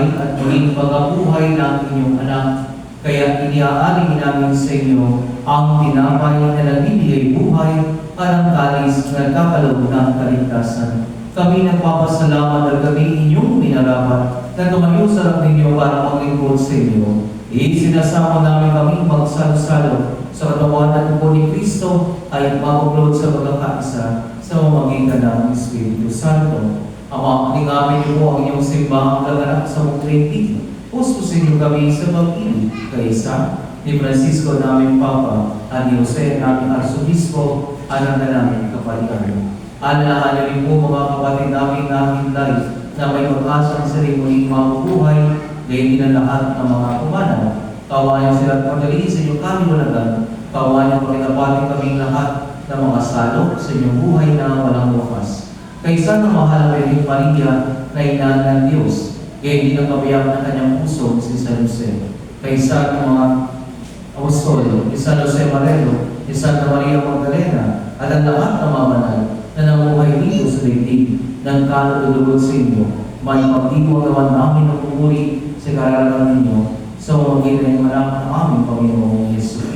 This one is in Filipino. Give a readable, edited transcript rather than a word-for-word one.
buhay at muling pagkabuhay ng inyong anak. Kaya iniaalay namin sa inyo ang tinapay na nagbibigay buhay at ang kalis na nagkakaloob ng kaligtasan. Kami nagpapasalamat at kami inyong minarapat na tumayo sa harap ninyo para maglingkod sa inyo. Isinasama namin kaming magsalo-salo sa katawan at dugo ni Kristo ay mabuklod sa pagkakaisa sa pamamagitan ng Espiritu Santo. Ama, alingapin niyo po ang inyong simbahang laganap sa mong Trinity. Puspusin niyo kami sa pag-ibig kaisa ni Francisco naming Papa at ni Jose naming Arsobispo at ang naming Kapalitan. Alalahanin rin po mga kapatid namin hinlay na may pag-asang sila muling mabubuhay, gayon din ang lahat ng mga kumanaw. Kawayan sila at pagdali sa inyong kami walagan. Kawayan pakinapatin kaming lahat ng mga salok sa inyong buhay na walang wakas. Kaysa ng mahal na rin Maria na inaan ng Diyos, gayon din ang kabayang ng kanyang puso si San Jose. Kaysa ng mga apostol, ni San Jose Marelo, ni Santa Maria Magdalena, at ang lahat ng mga manal na namuhay dito sa daigdig ng kalulugod sa inyo, may pagdiwang naman namin ng pumuri sa karalan ninyo sa mga ginay maraming ng aming Panginoong Yesus.